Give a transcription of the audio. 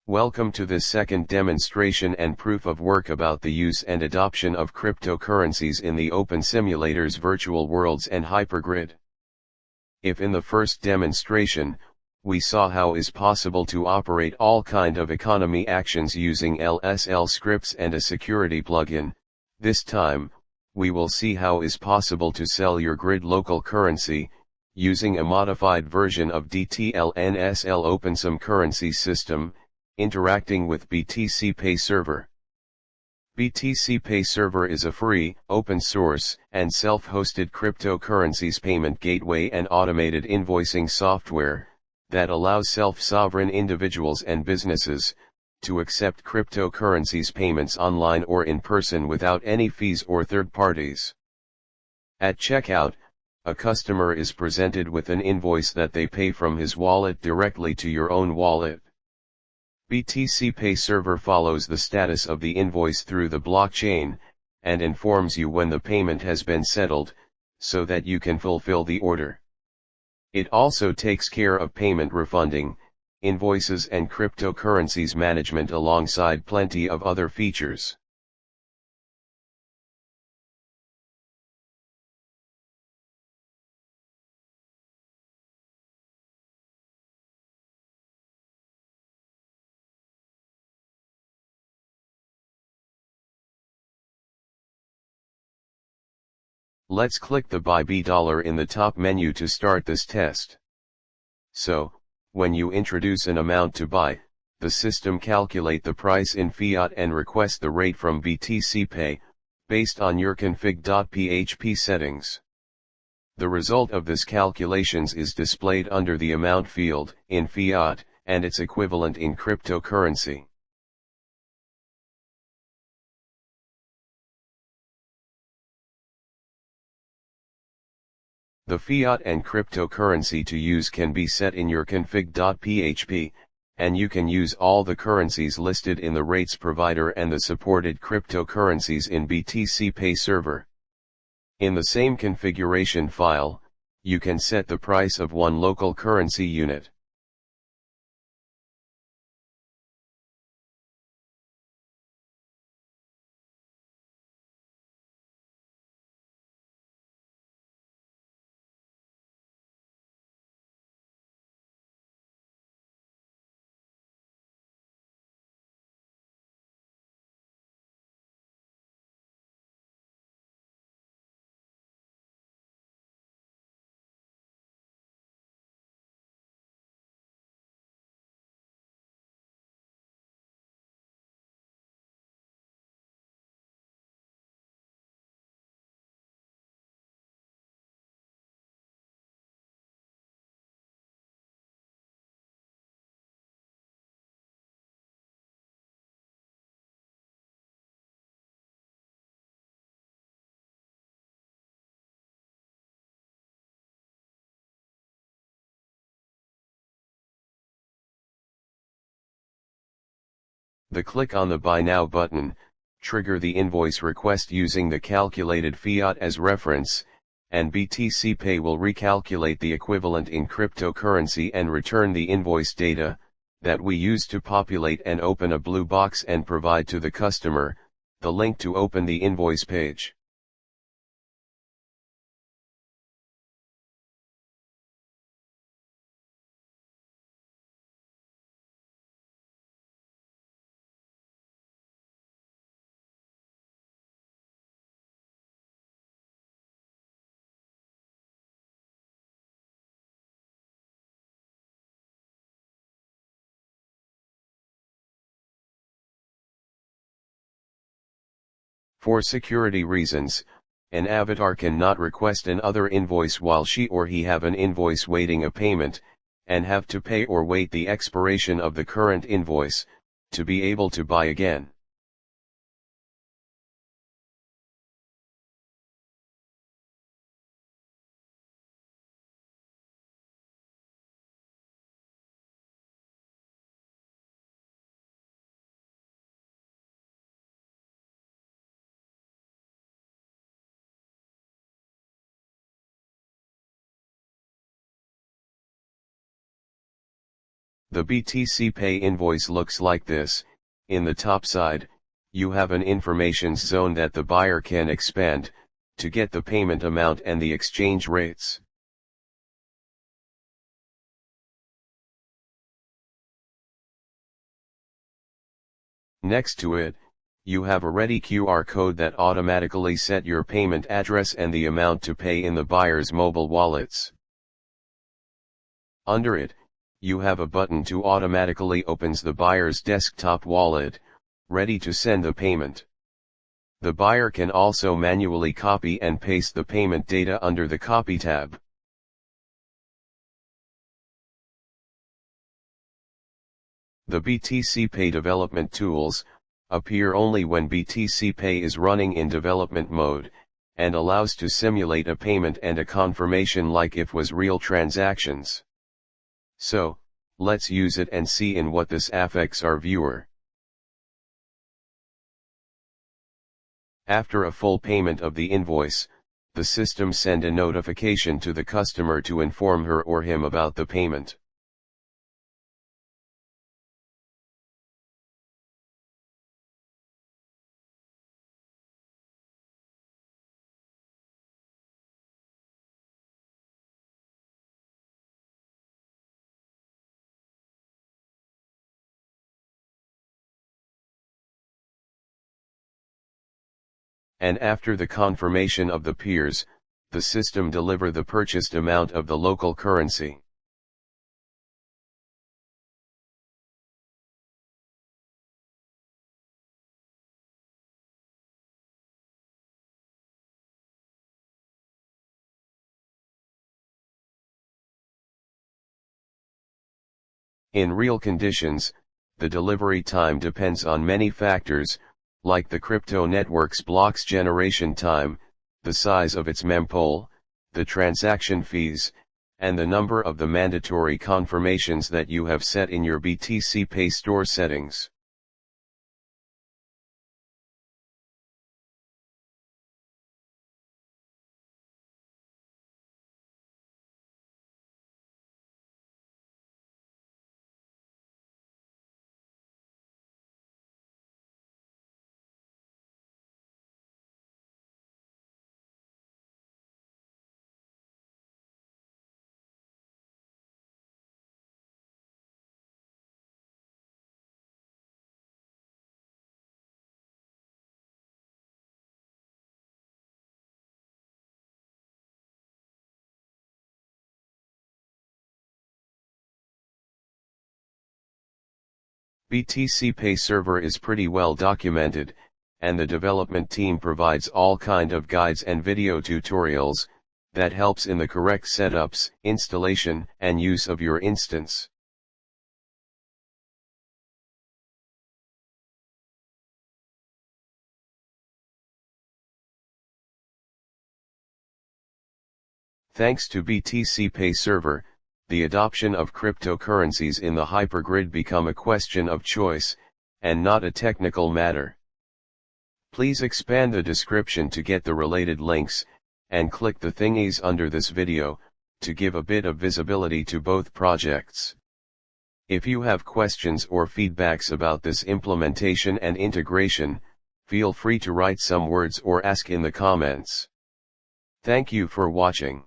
Welcome to this second demonstration and proof of work about the use and adoption of cryptocurrencies in the OpenSimulator's Virtual Worlds and HyperGrid. If in the first demonstration, we saw how is possible to operate all kind of economy actions using NSL scripts and a security plugin, this time, we will see how is possible to sell your grid local currency, using a modified version of DTL NSL opensim currency system, interacting with BTCPayserver. BTCPayserver is a free, open-source, and self-hosted cryptocurrencies payment gateway and automated invoicing software that allows self-sovereign individuals and businesses to accept cryptocurrencies payments online or in person without any fees or third parties. At checkout, a customer is presented with an invoice that they pay from his wallet directly to your own wallet. BTCPayserver follows the status of the invoice through the blockchain, and informs you when the payment has been settled, so that you can fulfill the order. It also takes care of payment refunding, invoices and cryptocurrencies management alongside plenty of other features. Let's click the Buy $B in the top menu to start this test. So, when you introduce an amount to buy, the system calculate the price in fiat and request the rate from BTCPay, based on your config.php settings. The result of this calculations is displayed under the amount field, in fiat, and its equivalent in cryptocurrency. The fiat and cryptocurrency to use can be set in your config.php, and you can use all the currencies listed in the rates provider and the supported cryptocurrencies in BTCPayserver. In the same configuration file, you can set the price of one local currency unit. The click on the Buy Now button, trigger the invoice request using the calculated fiat as reference, and BTCPay will recalculate the equivalent in cryptocurrency and return the invoice data, that we use to populate and open a blue box and provide to the customer, the link to open the invoice page. For security reasons, an avatar cannot request another invoice while she or he have an invoice waiting a payment, and have to pay or wait the expiration of the current invoice, to be able to buy again. The BTCPay invoice looks like this. In the top side, you have an information zone that the buyer can expand, to get the payment amount and the exchange rates. Next to it, you have a ready QR code that automatically set your payment address and the amount to pay in the buyer's mobile wallets. Under it, you have a button to automatically opens the buyer's desktop wallet, ready to send the payment. The buyer can also manually copy and paste the payment data under the Copy tab. The BTCPay development tools appear only when BTCPay is running in development mode, and allows to simulate a payment and a confirmation like if was real transactions. So, let's use it and see in what this affects our viewer. After a full payment of the invoice, the system send a notification to the customer to inform her or him about the payment. And after the confirmation of the peers, the system deliver the purchased amount of the local currency. In real conditions, the delivery time depends on many factors, like the crypto network's blocks generation time, the size of its mempool, the transaction fees, and the number of the mandatory confirmations that you have set in your BTCPay store settings. BTCPay server is pretty well documented, and the development team provides all kind of guides and video tutorials, that helps in the correct setups, installation, and use of your instance. Thanks to BTCPay server, the adoption of cryptocurrencies in the HyperGrid become a question of choice, and not a technical matter. Please expand the description to get the related links, and click the thingies under this video, to give a bit of visibility to both projects. If you have questions or feedbacks about this implementation and integration, feel free to write some words or ask in the comments. Thank you for watching.